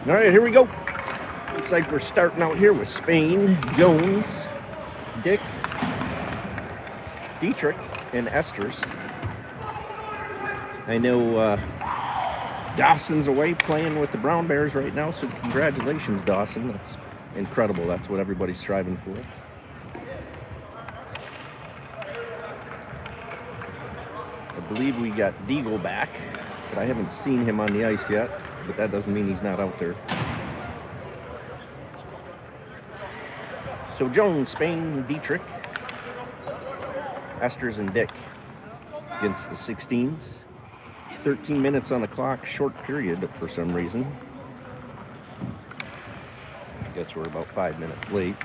All right, here we go. Looks like we're starting out here with Spain, Jones, Dick, Dietrich, and Esters. I know Dawson's away playing with the Brown Bears right now, so congratulations, Dawson. That's incredible. That's what everybody's striving for. I believe we got Deagle back, but I haven't seen him on the ice yet, but that doesn't mean he's not out there. So Jones, Spain, Dietrich, Esters, and Dick against the 16s. 13 minutes on the clock, short period for some reason. I guess we're about 5 minutes late.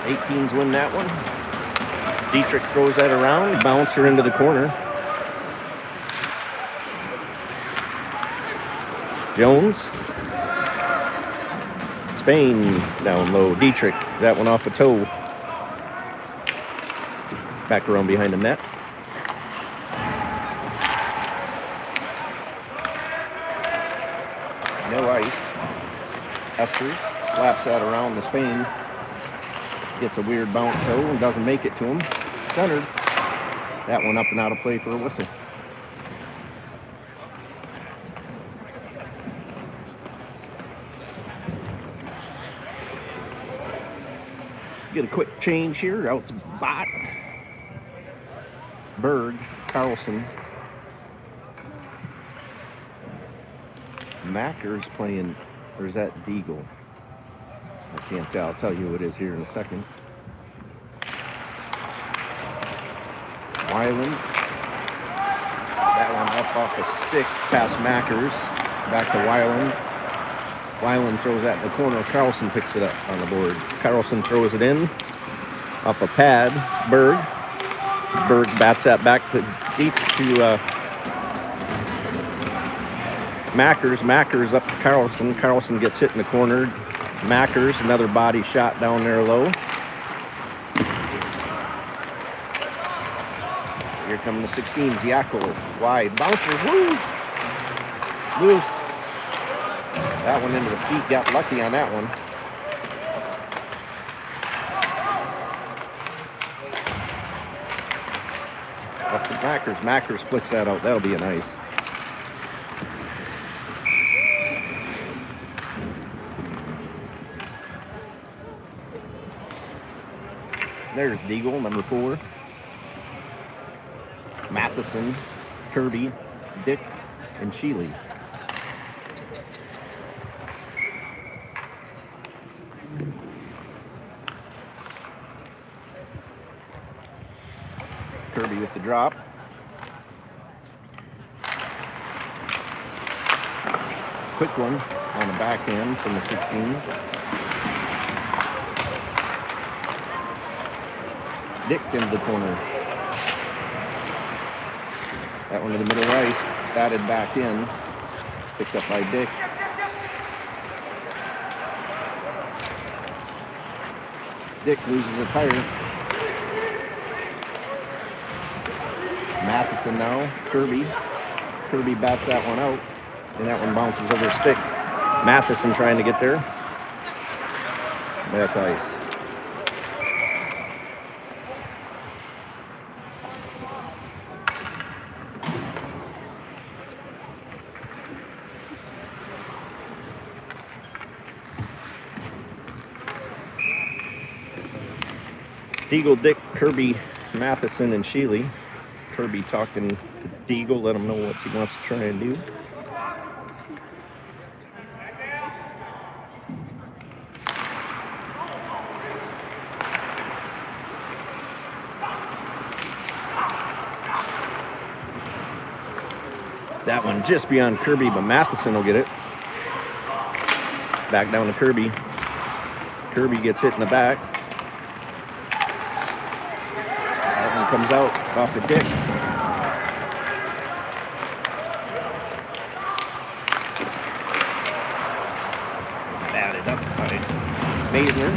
'18s win that one. Dietrich throws that around, bouncer into the corner. Jones. Spain down low. Dietrich, that one off a toe. Back around behind the net. No ice. Esters slaps that around to Spain. Gets a weird bounce though and doesn't make it to him. Centered. That one up and out of play for a whistle. Get a quick change here. Out to Bot. Berg. Carlson. Macker's playing, or is that Deagle? I can't tell. I'll tell you who it is here in a second. Weiland. That one up off a stick past Mackers. Back to Weiland. Weiland throws that in the corner. Carlson picks it up on the board. Carlson throws it in off a pad. Berg. Berg bats that back to deep to Mackers. Mackers up to Carlson. Carlson gets hit in the corner. Mackers, another body shot down there low. Here come the 16s. Yackel, wide. Bouncer, woo! Loose. That one into the feet, got lucky on that one. Up to Mackers. Mackers flicks that out. That'll be an ice. There's Deagle, number 4. Matheson, Kirby, Dick, and Sheely. Kirby with the drop. Quick one on the backhand from the 16s. Dick into the corner. That one to the middle ice, batted back in. Picked up by Dick. Dick loses a tire. Matheson now, Kirby. Kirby bats that one out, and that one bounces over a stick. Matheson trying to get there. That's ice. Deagle, Dick, Kirby, Matheson, and Sheely. Kirby talking to Deagle, let him know what he wants to try and do. That one just beyond Kirby, but Matheson will get it. Back down to Kirby. Kirby gets hit in the back. That one comes out off the Dick. Batted up by Maisler.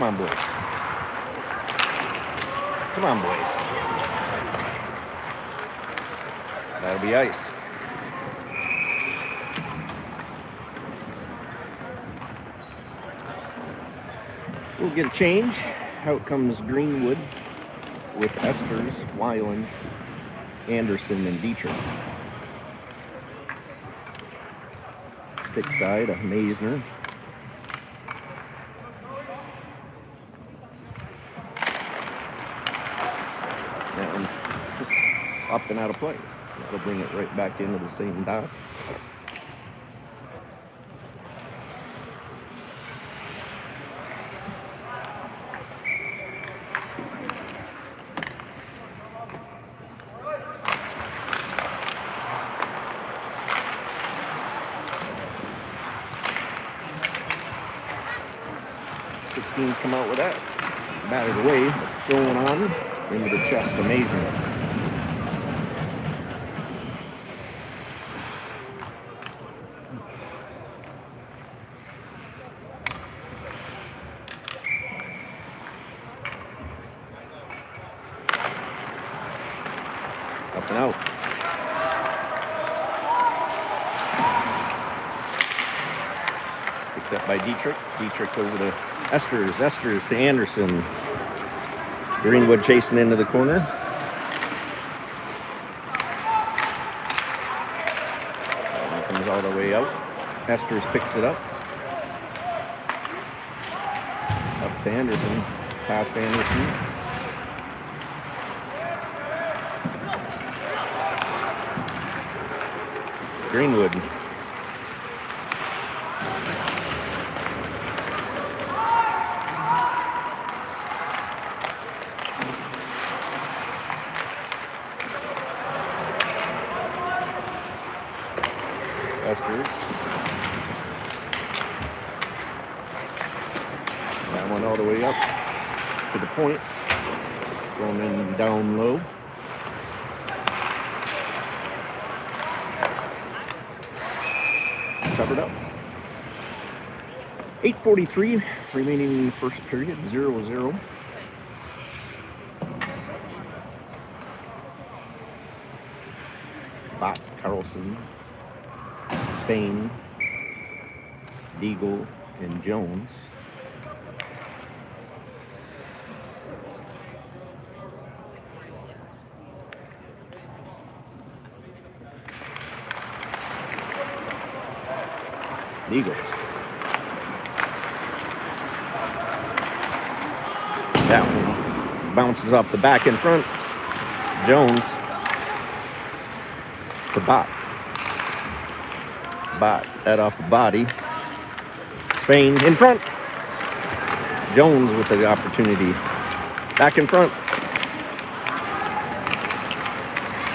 Come on, boys. Come on, boys. That'll be ice. We'll get a change. Out comes Greenwood with Esters, Weiland, Anderson, and Dietrich. Stick side of Maisner. That one up and out of play. That'll bring it right back into the same dot. Come out with that. Batted away, but thrown on into the chest. Amazing. Up and out. Picked up by Dietrich. Dietrich over the Esters to Anderson. Greenwood chasing into the corner. That comes all the way out. Esters picks it up. Up to Anderson. Past Anderson. Greenwood. That one all the way up to the point. Going in down low. Covered up. 8:43 remaining in the first period. 0-0. Bott, Carlson, Spain, Deagle, and Jones. Deagle. That one bounces off the back in front. Jones to Bott. Bott, that off the body. Spain in front. Jones with the opportunity. Back in front.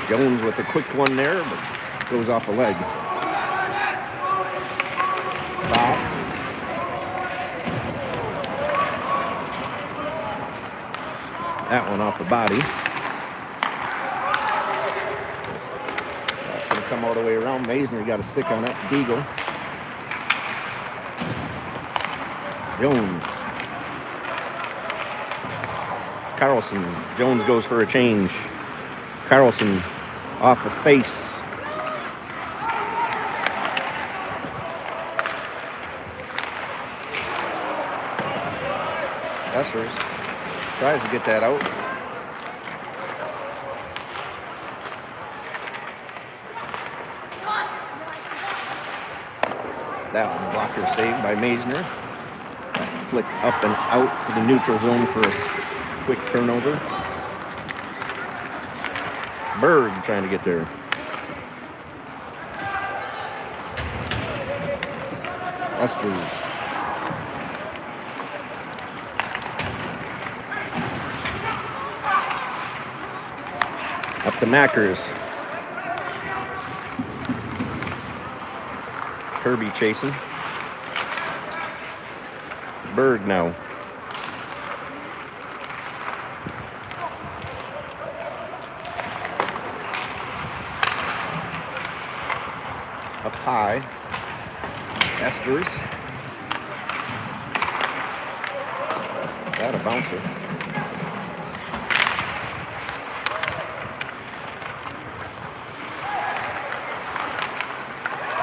Jones with a quick one there, but goes off the leg. Bott. That one off the body. That's going to come all the way around. Maisner got a stick on that. Deagle. Jones. Carlson. Jones goes for a change. Carlson off his face. Esters tries to get that out. That one blocker saved by Maisner. Flick up and out to the neutral zone for a quick turnover. Berg trying to get there. Esters. Up to Mackers. Kirby chasing. Berg now. Up high. Esters. Got a bouncer.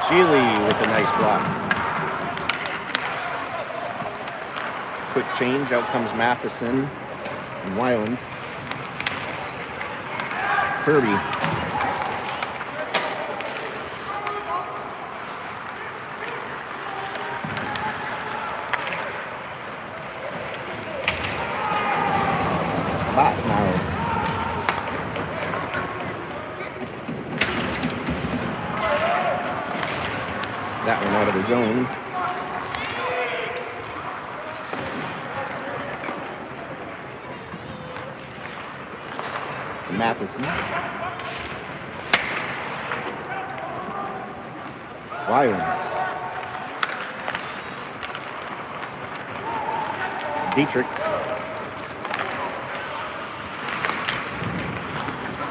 Sheely with a nice block. Quick change. Out comes Matheson and Weiland. Kirby. Bot now. That one out of the zone. Matheson. Weiland. Dietrich.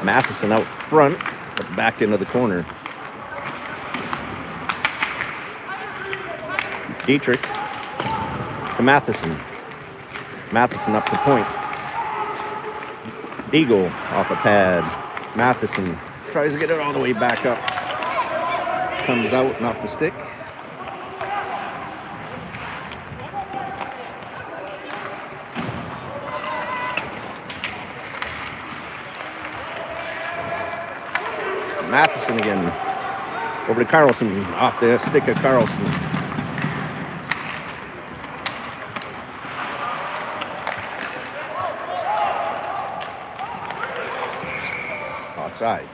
Matheson out front, but back into the corner. Dietrich to Matheson. Matheson up the point. Eagle off a pad. Matheson tries to get it all the way back up. Comes out and off the stick. Matheson again. Over to Carlson. Off the stick of Carlson. Sides.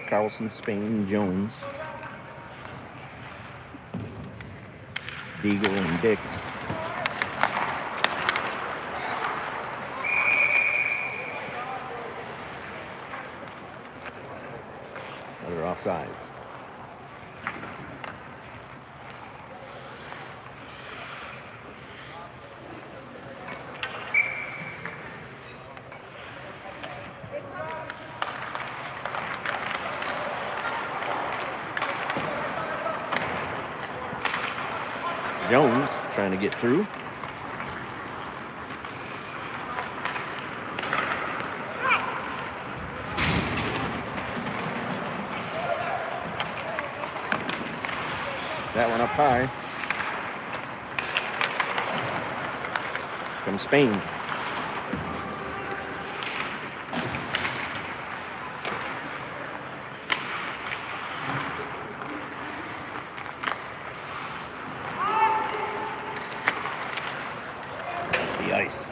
Carlson, Spain, Jones, Deagle, and Dick. Sides. Jones trying to get through. That one up high. From Spain. The ice.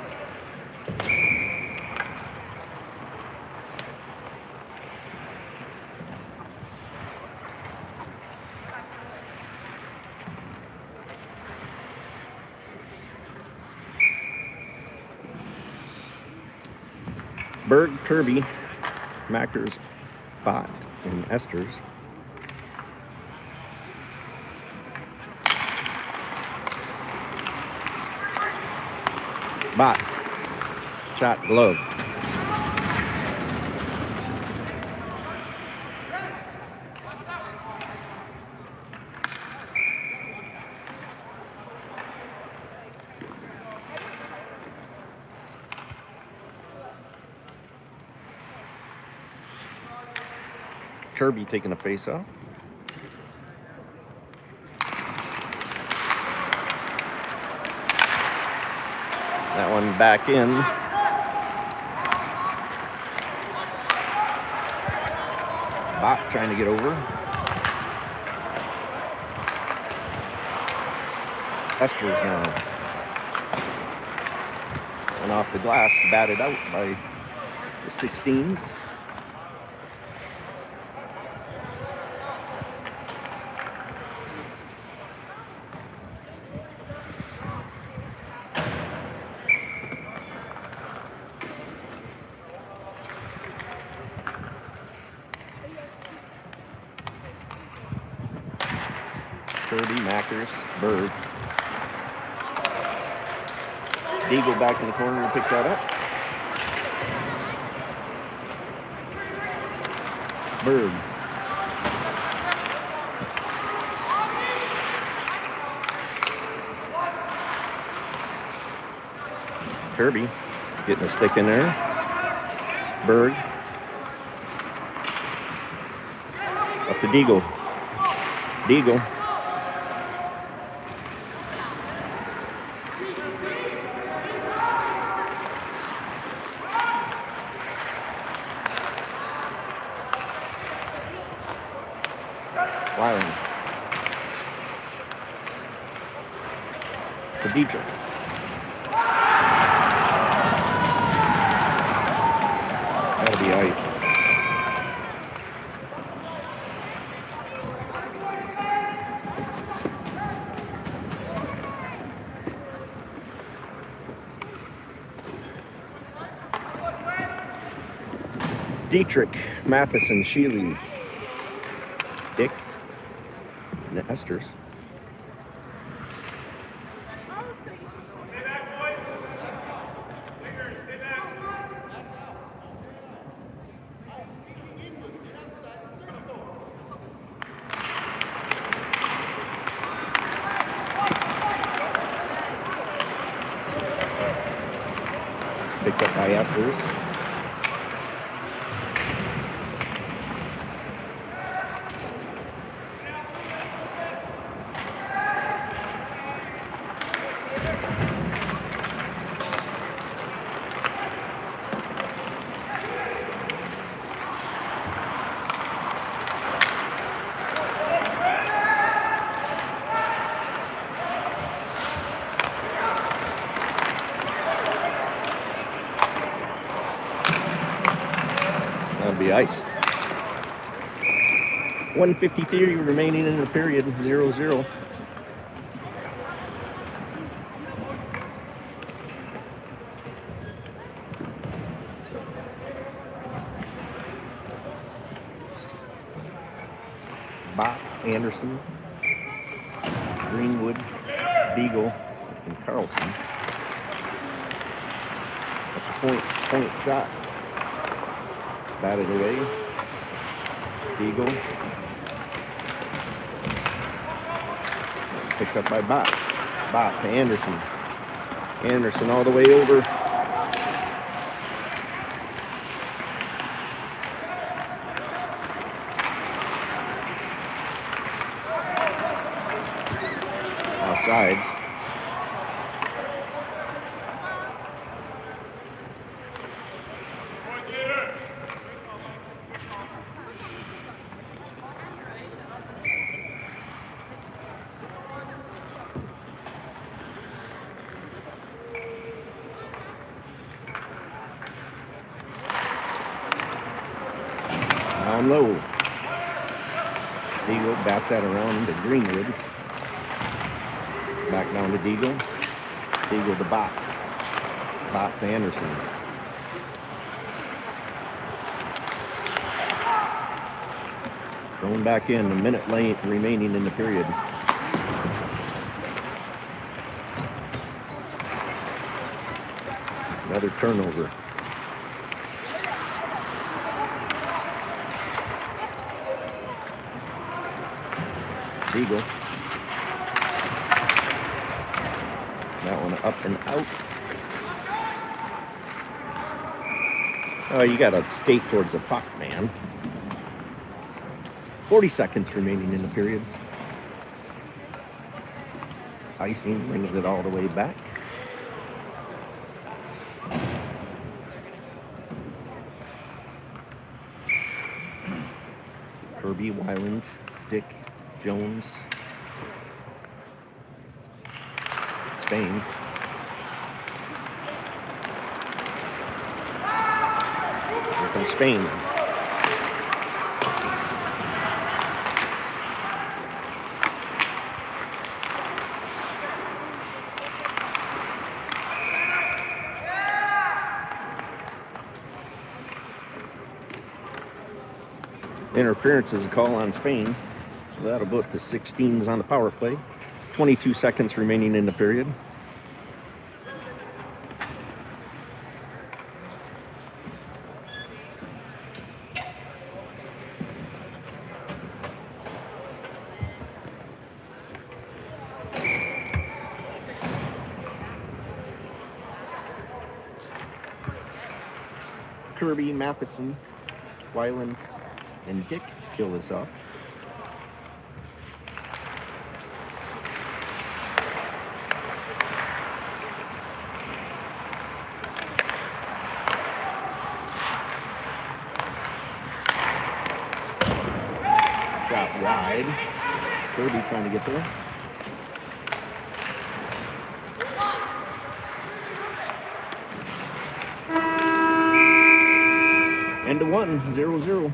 Berg, Kirby, Mackers, Bot, and Esters. Bot, shot, glove. Kirby taking a face off. That one back in. Bot trying to get over. Esters now. And off the glass, batted out by the 16s. Kirby, Mackers, Berg. Deagle back in the corner to pick that up. Berg. Kirby getting a stick in there. Berg. Up to Deagle. Deagle. Weiland. To Dietrich. That'll be ice. Dietrich, Matheson, Sheely, Dick, Esters. Picked up by Esters. That'll be ice. 1:53 remaining in the period, 0-0. Bach, Anderson, Greenwood, Beagle, and Carlson. That's a point shot. Batted away. Beagle. Picked up by Bach. Bach to Anderson. Anderson all the way over. Offsides. Down low. Deagle bats that around to Greenwood. Back down to Deagle. Deagle to Bach. Bach to Anderson. Going back in, a minute late remaining in the period. Another turnover. Deagle. That one up and out. Oh, you got to skate towards the puck, man. 40 seconds remaining in the period. Icing brings it all the way back. Kirby, Weiland, Dick, Jones, Spain. Here comes Spain. Interference is a call on Spain. So that'll go up to 16s on the power play. 22 seconds remaining in the period. Kirby, Matheson, Weiland, and Dick to kill this off. Shot wide. Kirby trying to get there. And to 1, 0-0.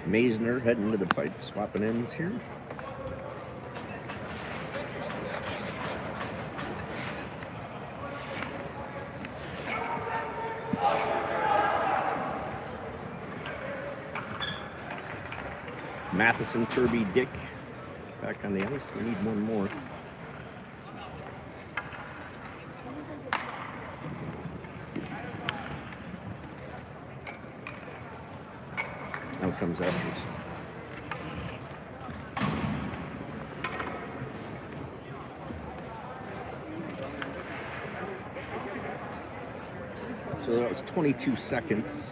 Maisner heading to the pipe, swapping ends here. Matheson, Kirby, Dick back on the ice. We need one more. Out comes Esters. So that was 22 seconds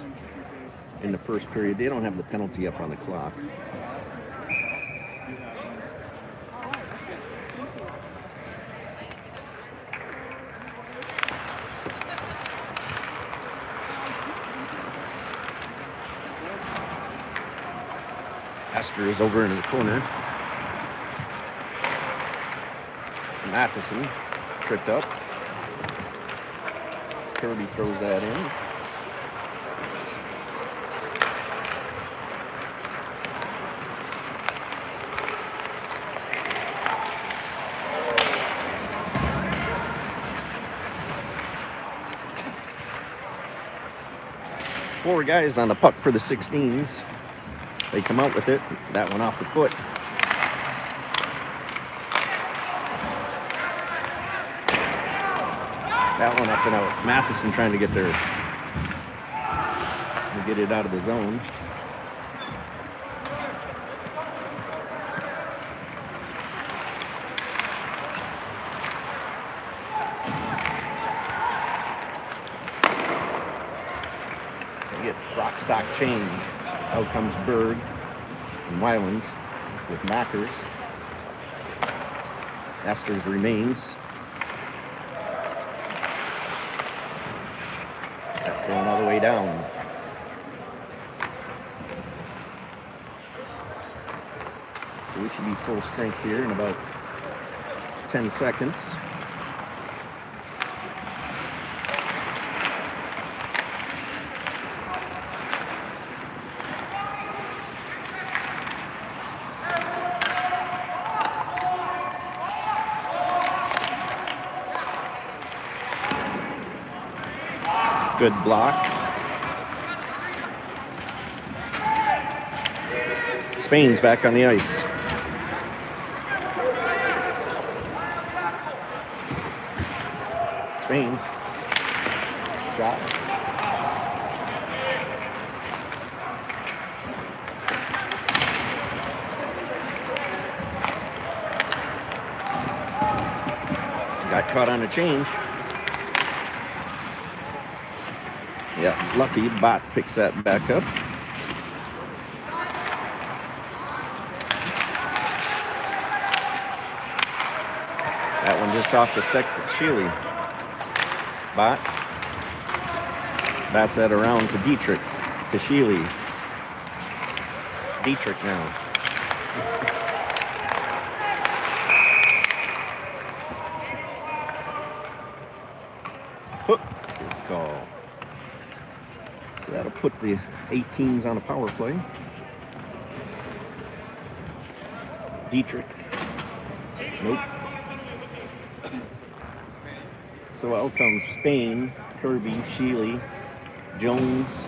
in the first period. They don't have the penalty up on the clock. Esther is over in the corner. Matheson tripped up. Kirby throws that in. Four guys on the puck for the 16s. They come out with it. That one off the foot. That one up and out. Matheson trying to get there. To get it out of the zone. They get rock stock change. Out comes Berg and Weiland with Mackers. Esters remains. Going all the way down. So we should be full strength here in about 10 seconds. Good block. Spain's back on the ice. Spain. Shot. Got caught on a change. Yeah, lucky Bot picks that back up. That one just off the stick with Sheely. Bot bats that around to Dietrich, to Sheely. Dietrich now. Hook is called. So that'll put the 18s on a power play. Dietrich. Nope. So out comes Spain, Kirby, Sheely, Jones.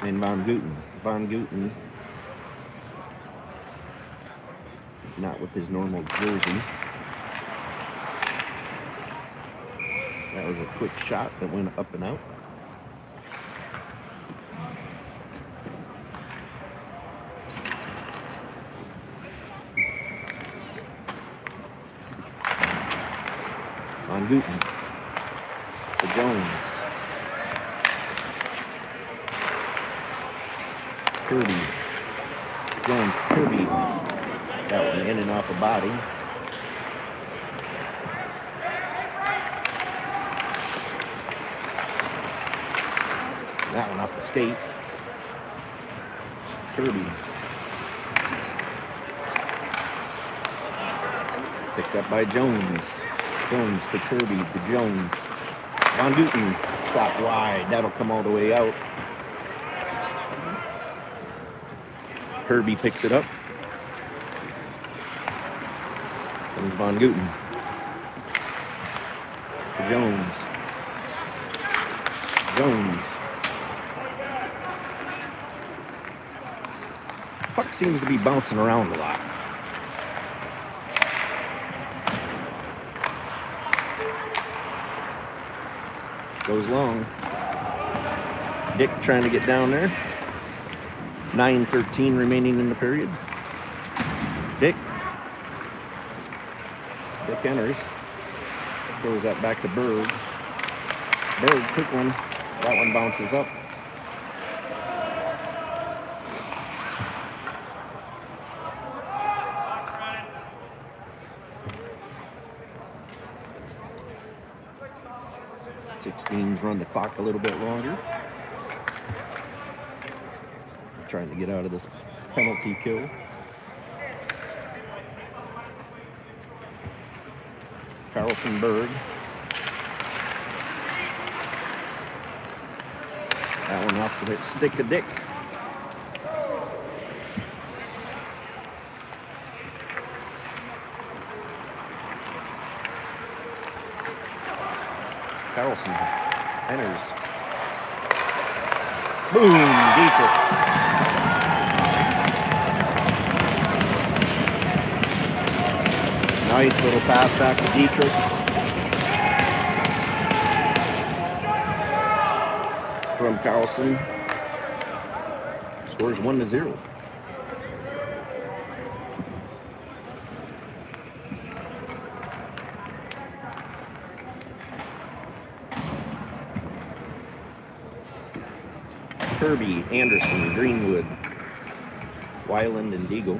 And Von Guten. Von Guten, not with his normal jersey. That was a quick shot that went up and out. Von Guten to Jones. Kirby. Jones, Kirby. That one in and off the body. That one off the skate. Kirby. Picked up by Jones. Jones to Kirby to Jones. Von Guten, shot wide. That'll come all the way out. Kirby picks it up. Comes Von Guten. To Jones. Jones. Puck seems to be bouncing around a lot. Goes long. Dick trying to get down there. 9:13 remaining in the period. Dick enters. Throws that back to Berg. Berg, quick one. That one bounces up. Teams run the clock a little bit longer. Trying to get out of this penalty kill. Carlson Berg. That one off the stick of Dick. Carlson enters. Boom, Dietrich. Nice little pass back to Dietrich. From Carlson. Scores 1-0. Kirby, Anderson, Greenwood, Weiland, and Deagle.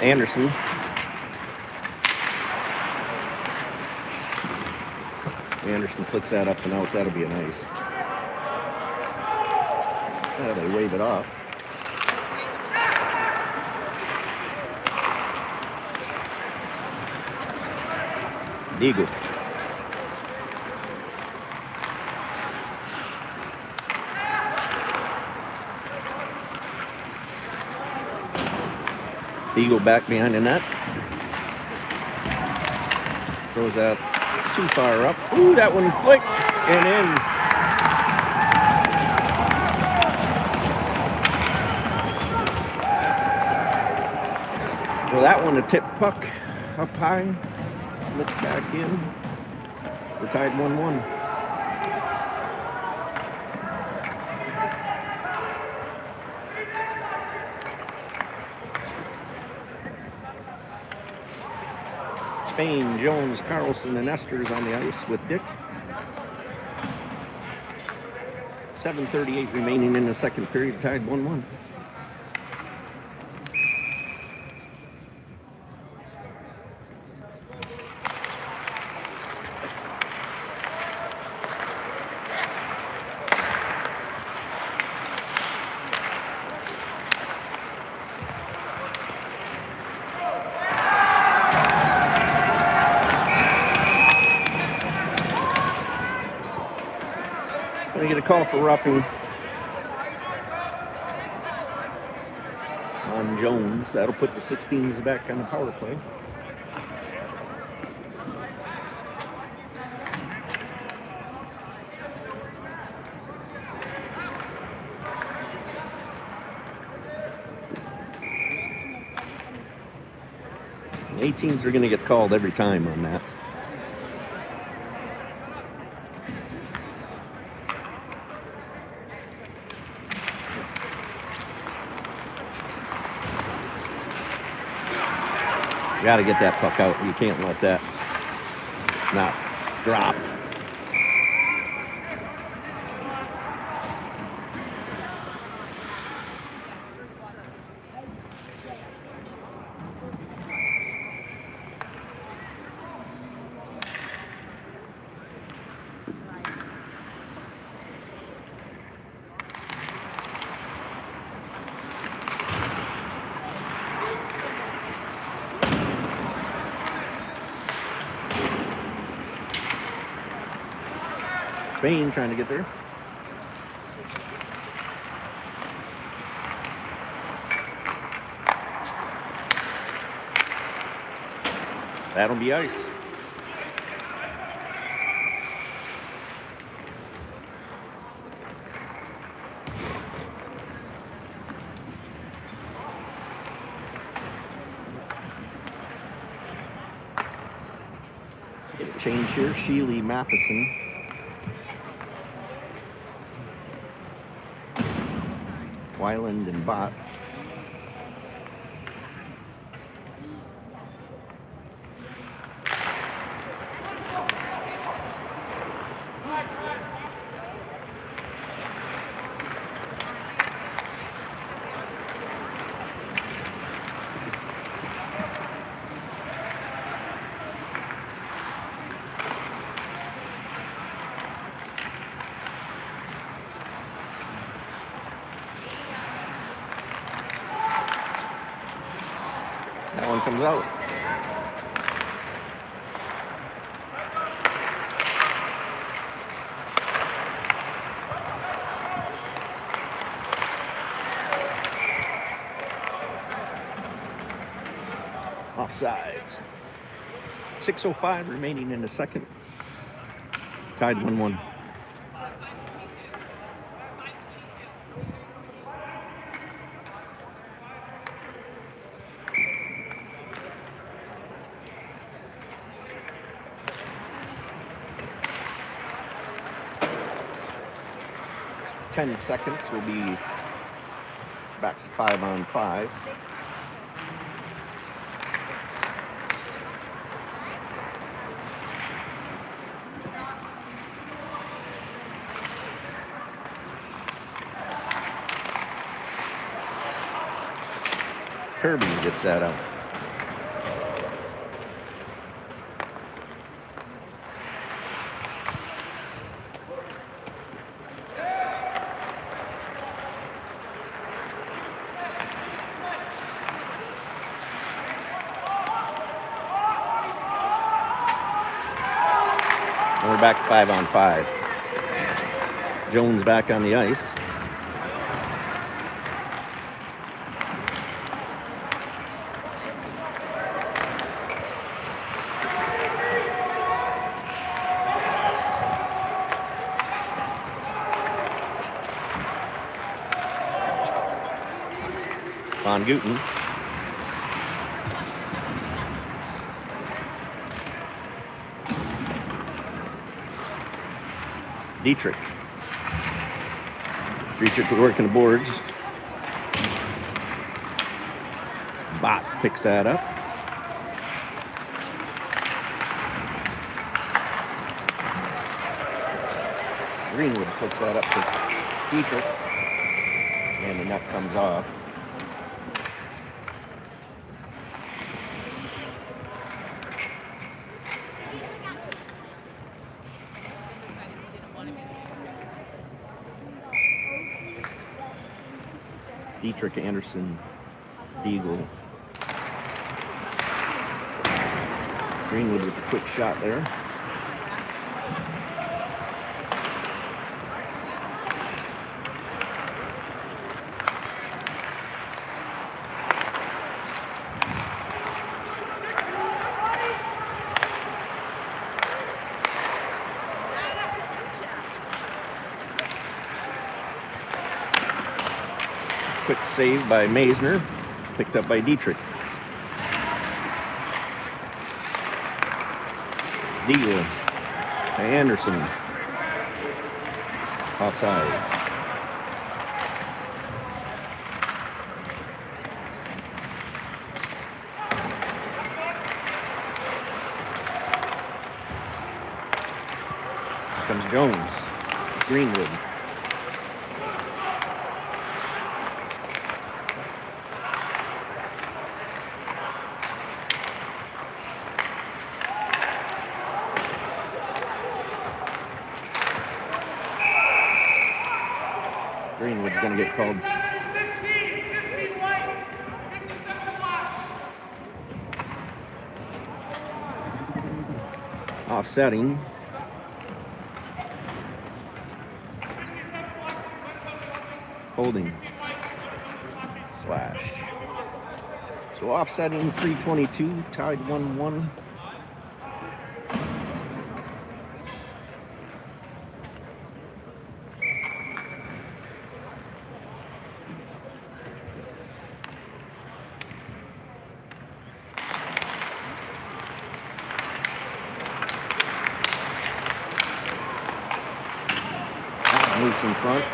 Anderson. Anderson flicks that up and out. That'll be a nice. Oh, they wave it off. Eagle. Eagle back behind the net. Throws that too far up. Ooh, that one flicked and in. Well, that one, a tip puck up high. Flicked back in. We're tied 1-1. Spain, Jones, Carlson, and Esters on the ice with Dick. 7:38 remaining in the second period, tied 1-1. They get a call for roughing on Jones. That'll put the 16s back on the power play. The 18s are going to get called every time on that. You got to get that puck out. You can't let that not drop. Spain trying to get there. That'll be ice. Get a change here. Sheely, Matheson. Weiland and Bott. That one comes out. Offsides. 6:05 remaining in the second. Tied 1-1. Ten seconds. We'll be back to 5-on-5. Kirby gets that out. And we're back 5-on-5. Jones back on the ice. Von Guten. Dietrich. Dietrich working the boards. Bott picks that up. Greenwood flicks that up to Dietrich. And the net comes off. Dietrich, Anderson, Deagle. Greenwood with a quick shot there. Quick save by Maisner, picked up by Dietrich. Deagle to Anderson. Offsides. Here comes Jones. Greenwood. Greenwood's going to get called. Offsetting. Holding. Slash. So offsetting 3:22, tied 1-1. Moves in front.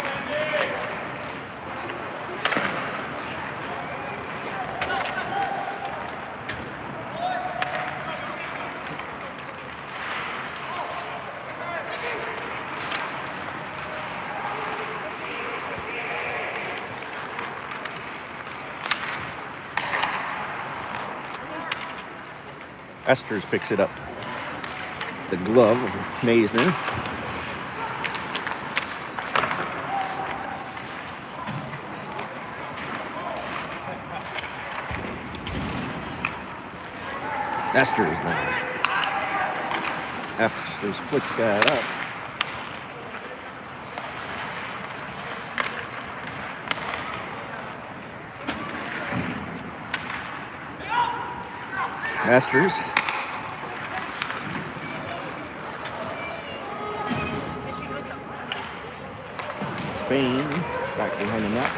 Esters picks it up. The glove of Maisner. Esters now. Esters flicks that up. Esters. Spain back behind the net.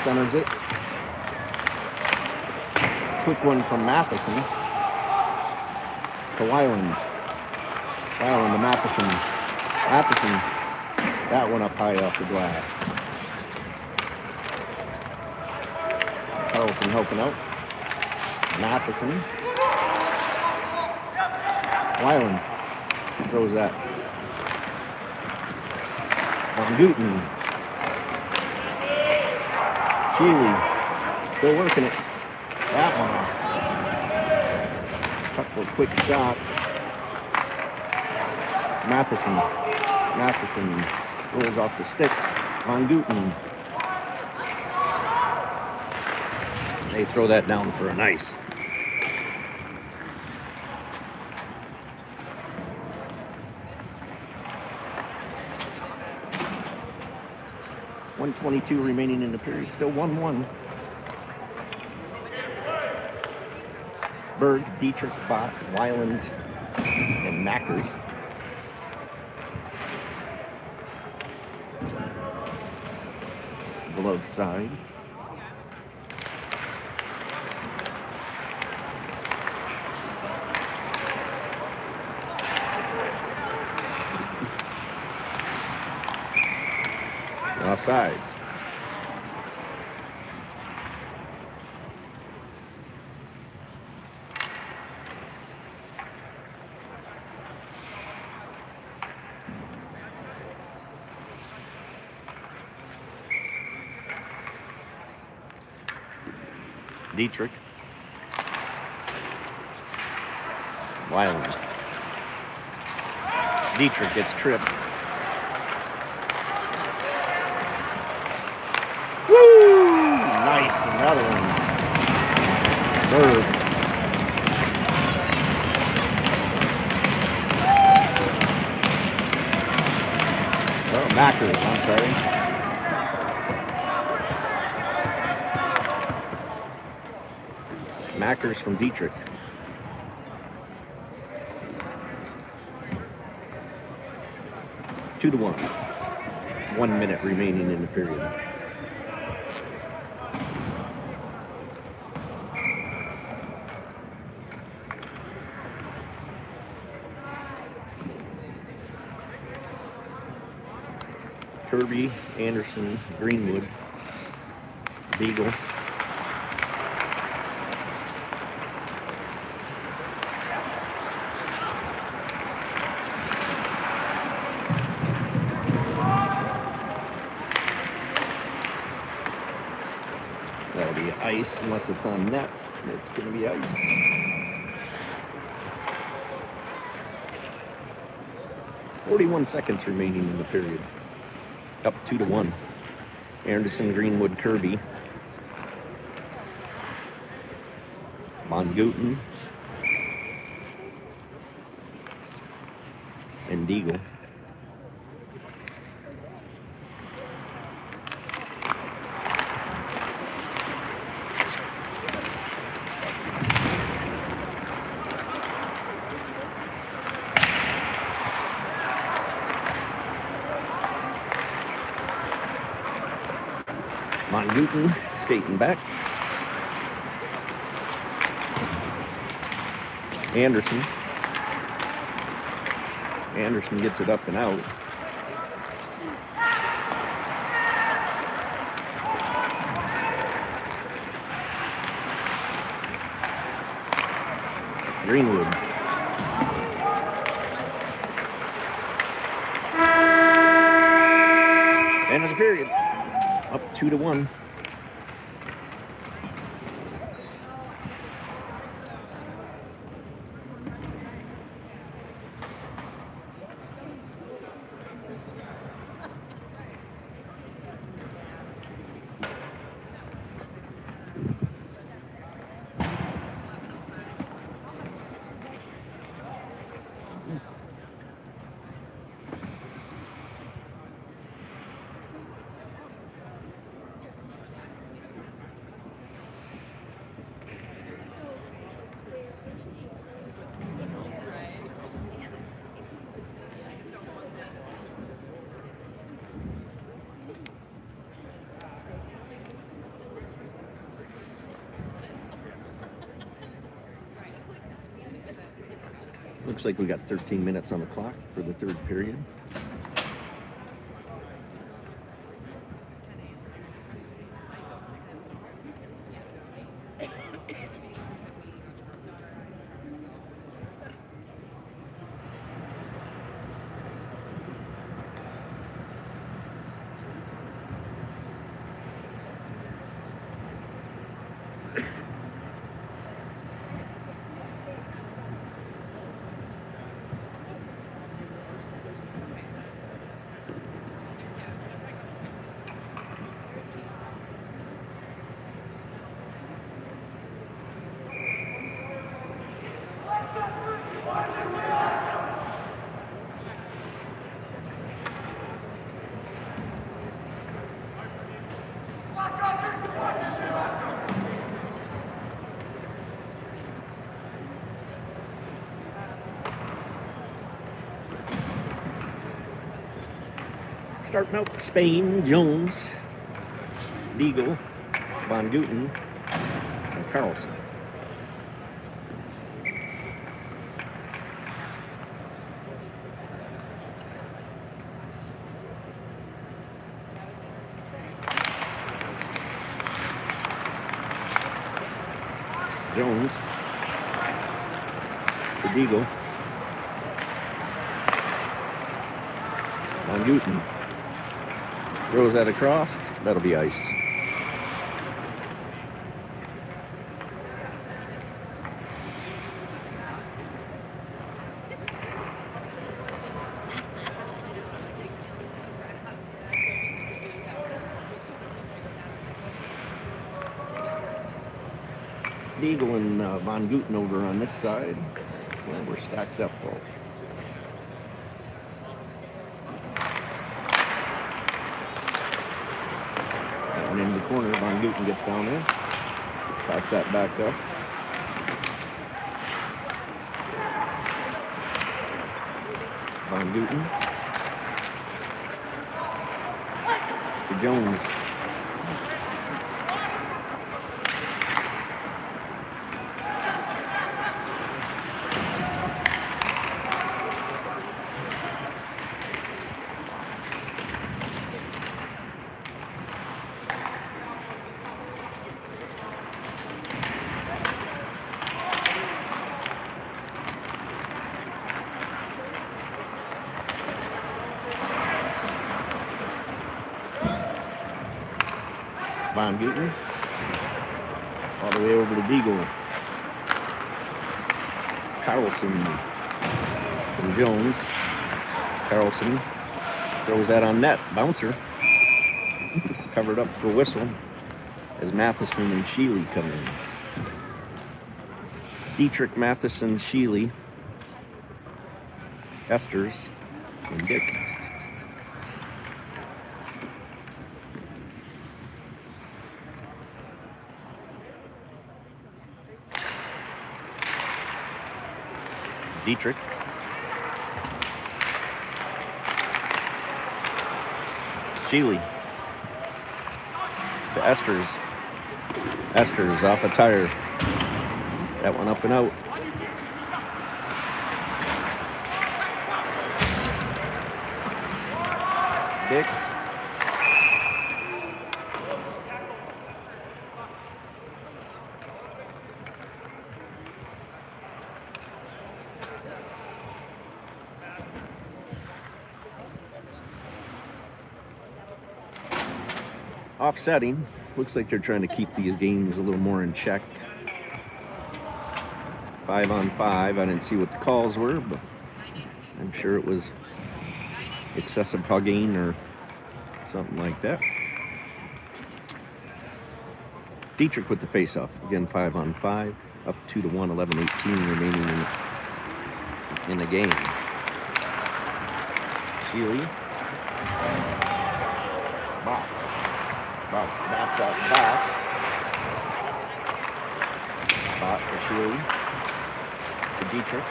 Centers it. Quick one from Matheson. To Weiland. Weiland to Matheson. Matheson. That one up high off the glass. Carlson helping out. Matheson. Weiland throws that. Von Guten. Sheely. Still working it. That one off. Couple of quick shots. Matheson rolls off the stick. Von Guten. They throw that down for an ice. 1:22 remaining in the period. Still 1-1. Berg, Dietrich, Bott, Weiland, and Mackers. Glove side. Offsides. Dietrich. Weiland. Dietrich gets tripped. Woo! Nice, another one. Berg. Oh, Mackers, I'm sorry. Mackers from Dietrich. Two to 1. 1 minute remaining in the period. Kirby, Anderson, Greenwood, Beagle. That'll be ice unless it's on net. It's going to be ice. .41 seconds remaining in the period. Up 2 to 1. Anderson, Greenwood, Kirby. Von Guten. And Deagle. Von Guten skating back. Anderson. Anderson gets it up and out. Greenwood. End of the period. Up 2 to 1. Looks like we got 13 minutes on the clock for the third period. Starting out, Spain, Jones, Beagle, Von Guten, and Carlson. Jones, the Beagle, Von Guten throws that across. That'll be ice. Beagle and Von Guten over on this side. Well, we're stacked up though. That one in the corner. Von Guten gets down there. Backs that back up. Von Guten. To Jones. Von Guten all the way over to Beagle. Carlson from Jones. Carlson throws that on net. Bouncer covered up for whistle as Matheson and Sheely come in. Dietrich, Matheson, Sheely, Esters, and Dick. Dietrich. Sheely. To Esters. Esters off a tire. That one up and out. Dick. Offsetting. Looks like they're trying to keep these games a little more in check. 5-on-5. I didn't see what the calls were, but I'm sure it was excessive hugging or something like that. Dietrich with the face-off. Again, 5-on-5. Up 2-1, 11-18 remaining in the game. Sheely. Bach. Bats out back. Bot for Sheely. To Dietrich.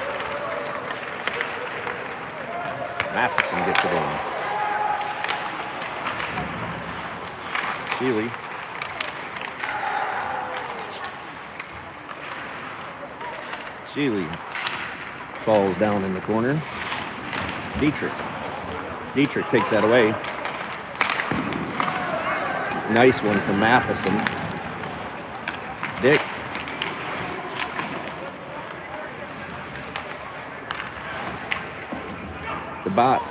Matheson gets it in. Sheely. Sheely falls down in the corner. Dietrich. Dietrich takes that away. Nice one from Matheson. Dick. The bot.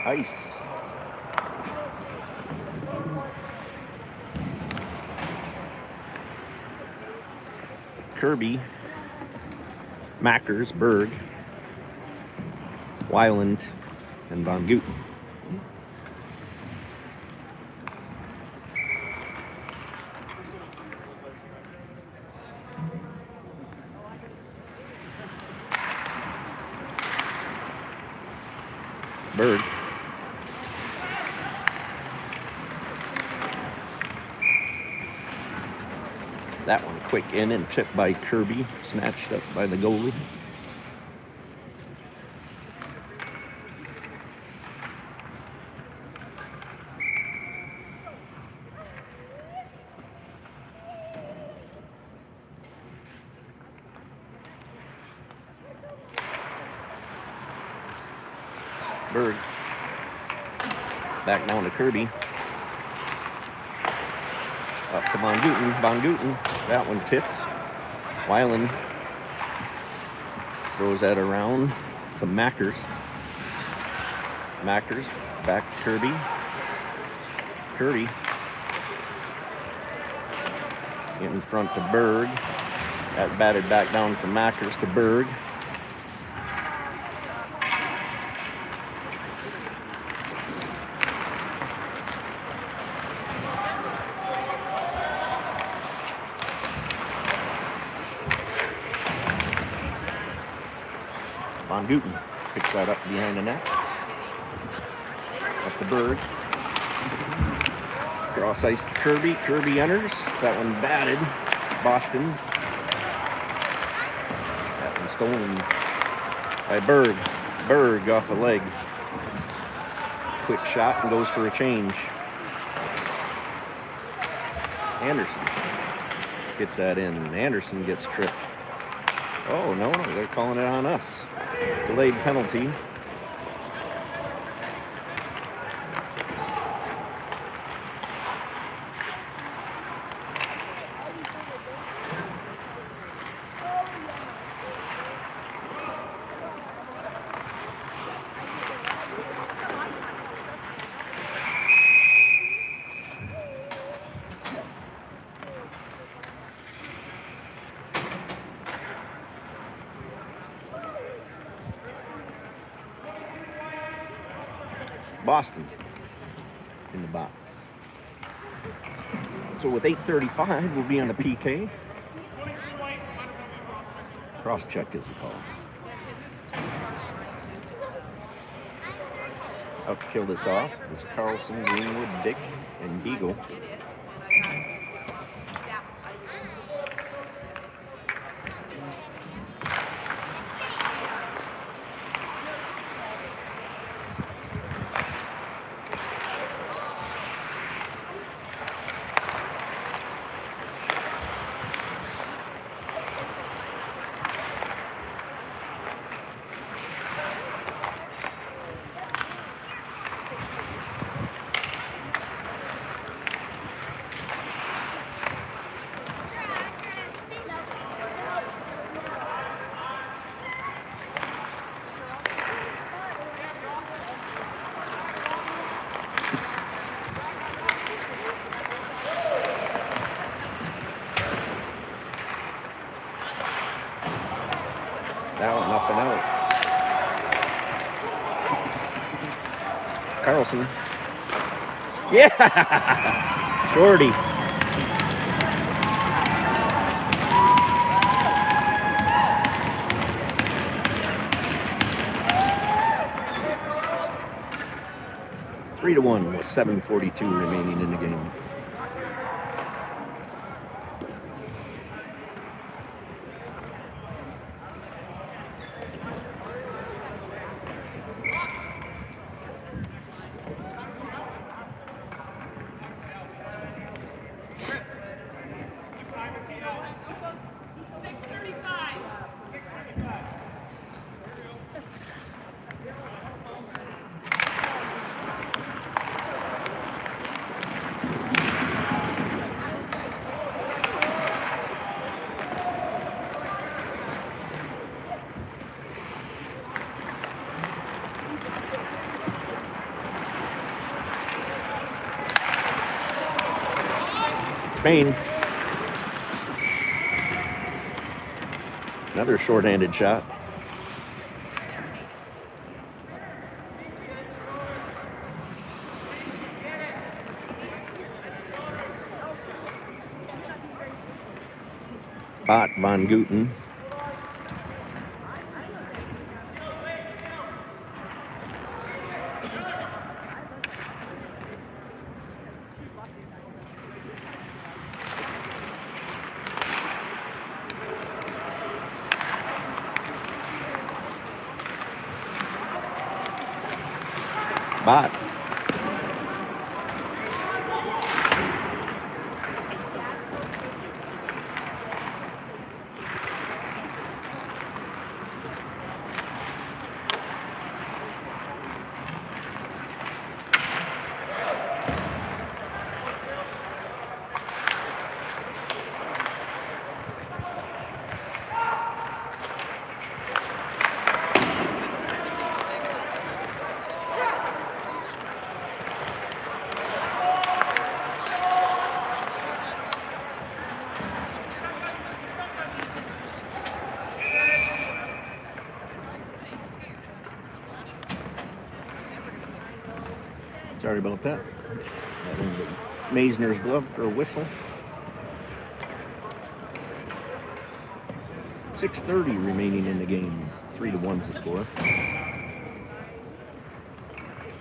Ice. Kirby, Mackers, Berg, Weiland, and Von Guten. Berg. That one quick in and tipped by Kirby, snatched up by the goalie. Berg. Back down to Kirby. Up to Von Guten. Von Guten. That one tipped. Weiland throws that around to Mackers. Mackers back to Kirby. Kirby in front to Berg. That batted back down from Mackers to Berg. Von Guten picks that up behind the net. Up to Berg. Cross ice to Kirby. Kirby enters. That one batted. Boston. That one stolen by Berg. Berg off a leg. Quick shot and goes for a change. Anderson gets that in. Anderson gets tripped. Oh, no, they're calling it on us. Delayed penalty. Boston in the box. So with 8:35, we'll be on the PK. Cross check is the call. Out to kill this off is Carlson, Greenwood, Dick, and Beagle. That one up and out. Carlson. Yeah! Shorty. Three to 1 with 7:42 remaining in the game. Spain. Another short-handed shot. Bot Von Guten. Bot. Sorry about that. Maisner's glove for a whistle. 6:30 remaining in the game. 3-1's the score.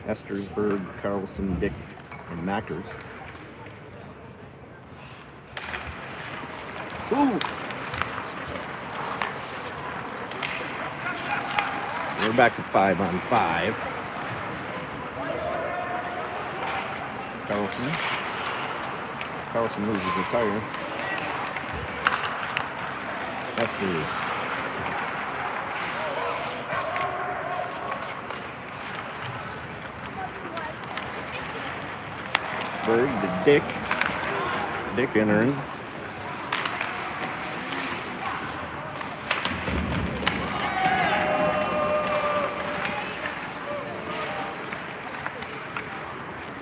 Estersburg, Carlson, Dick, and Mackers. Ooh! We're back to 5-on-5. Carlson loses the tire. Esters. Berg to Dick. Dick entering.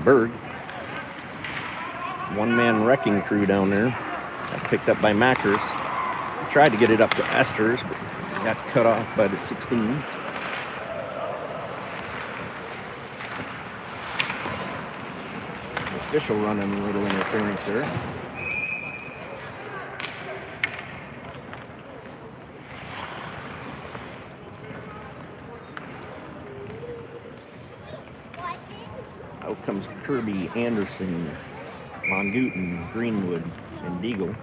Berg. One-man wrecking crew down there. Got picked up by Mackers. Tried to get it up to Esters, but got cut off by the 16. Official running a little interference there. Out comes Kirby, Anderson, Von Guten, Greenwood, and Deagle.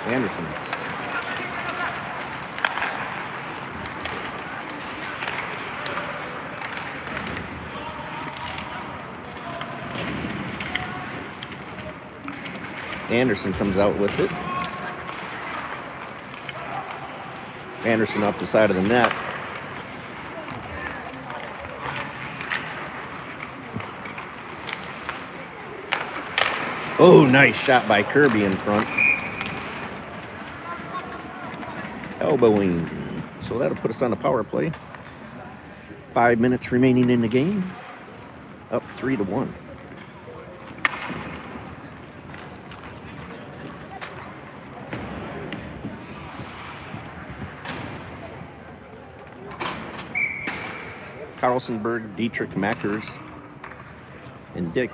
Anderson. Anderson comes out with it. Anderson off the side of the net. Oh, nice shot by Kirby in front. Elbowing. So that'll put us on the power play. 5 minutes remaining in the game. Up 3-1. Carlsenberg, Dietrich, Mackers, and Dick.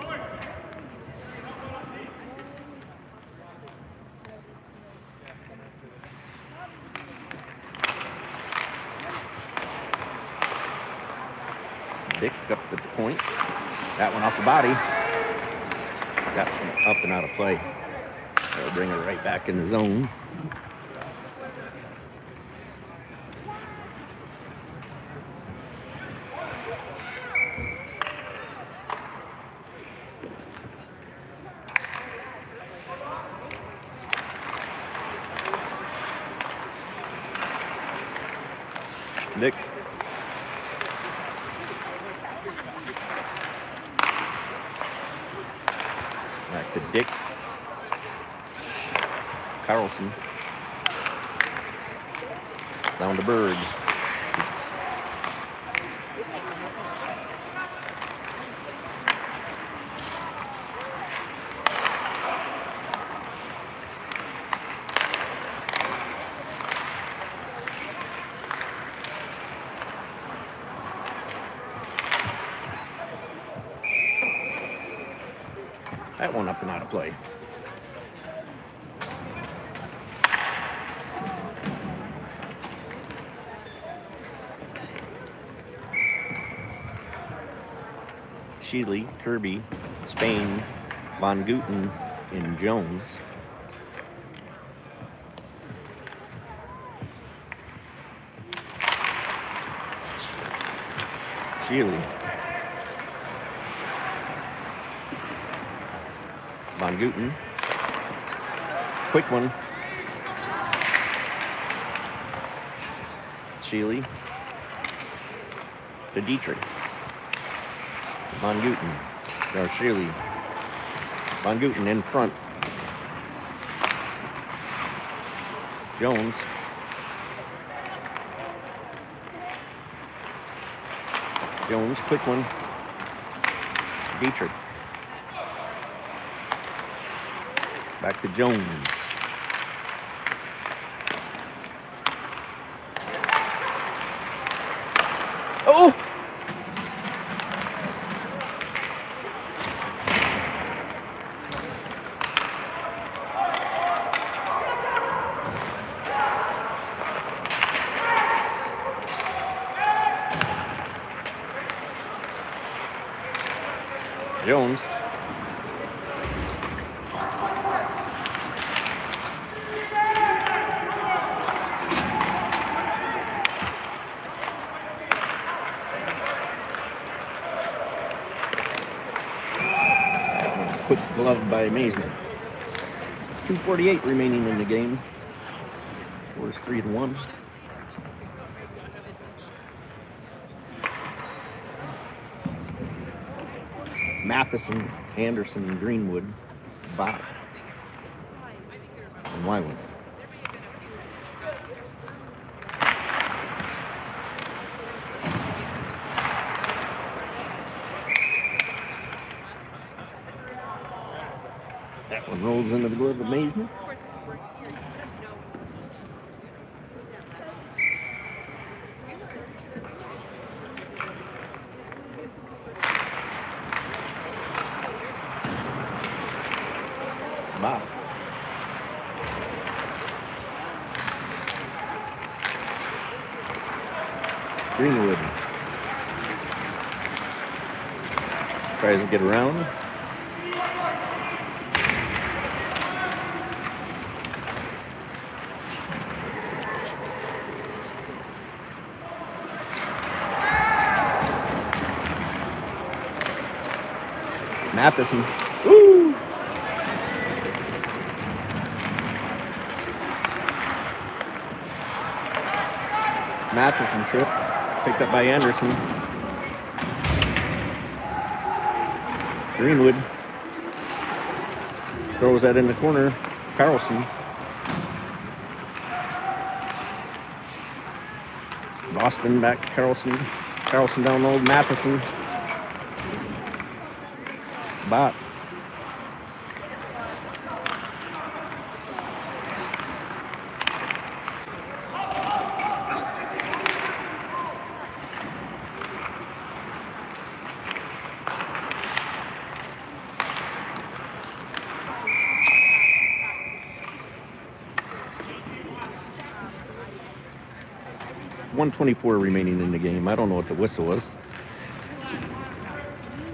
Dick up at the point. That one off the body. That one up and out of play. That'll bring it right back in the zone. Dick. Back to Dick. Carlson. Down to Berg. That one up and out of play. Sheely, Kirby, Spain, Von Guten, and Jones. Sheely. Von Guten. Quick one. Sheely. To Dietrich. Von Guten. Or Sheely. Von Guten in front. Jones. Jones, quick one. Dietrich. Back to Jones. Oh! Jones. Puts gloved by Maisner. 2:48 remaining in the game. Scores 3-1. Matheson, Anderson, Greenwood, Bott, and Weiland. That one rolls into the glove of Maisner. Bott. Greenwood. Tries to get around. Matheson. Woo! Matheson trip. Picked up by Anderson. Greenwood. Throws that in the corner. Carlson. Boston back to Carlson. Carlson down low. Matheson. Bott. .124 remaining in the game. I don't know what the whistle was.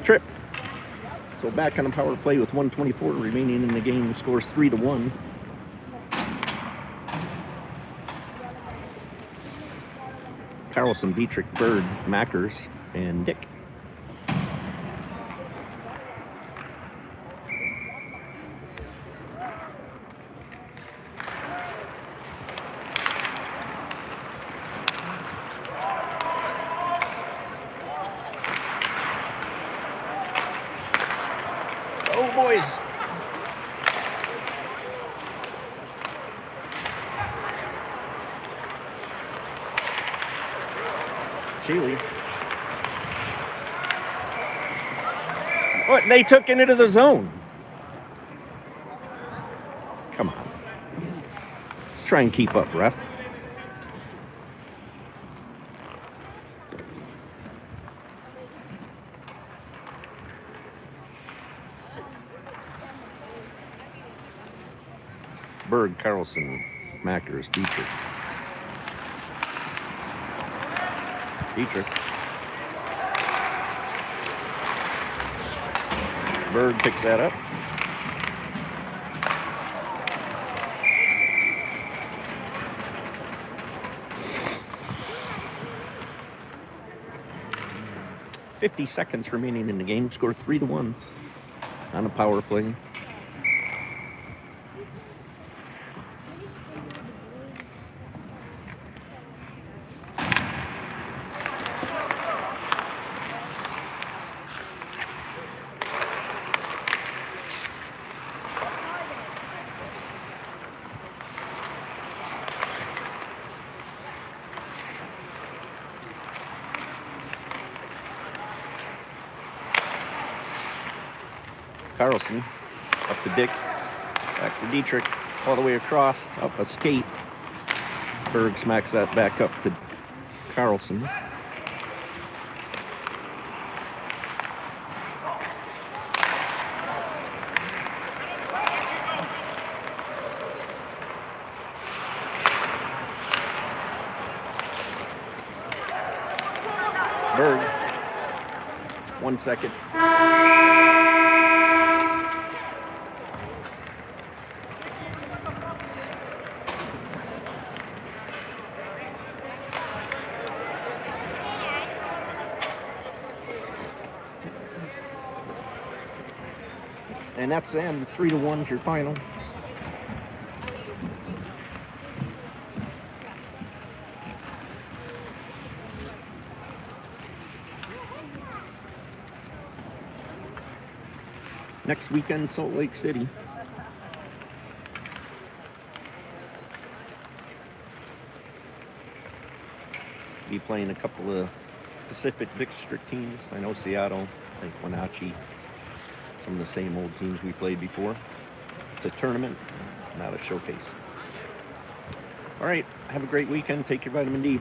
Trip. So back on the power play with 124 remaining in the game. Scores 3-1. Carlson, Dietrich, Bird, Mackers, and Dick. Oh, boys. Sheely. What? They took it into the zone. Come on. Let's try and keep up, ref. Berg, Carlson, Mackers, Dietrich. Berg picks that up. 50 seconds remaining in the game. Score 3-1 on a power play. Carlson up to Dick, back to Dietrich, all the way across, up a skate. Berg smacks that back up to Carlson. Berg, 1 second. And that's the end. 3-1 is your final. Next weekend, Salt Lake City. Be playing a couple of Pacific District teams. I know Seattle, I think Wenatchee. Some of the same old teams we played before. It's a tournament, not a showcase. All right, have a great weekend. Take your vitamin D.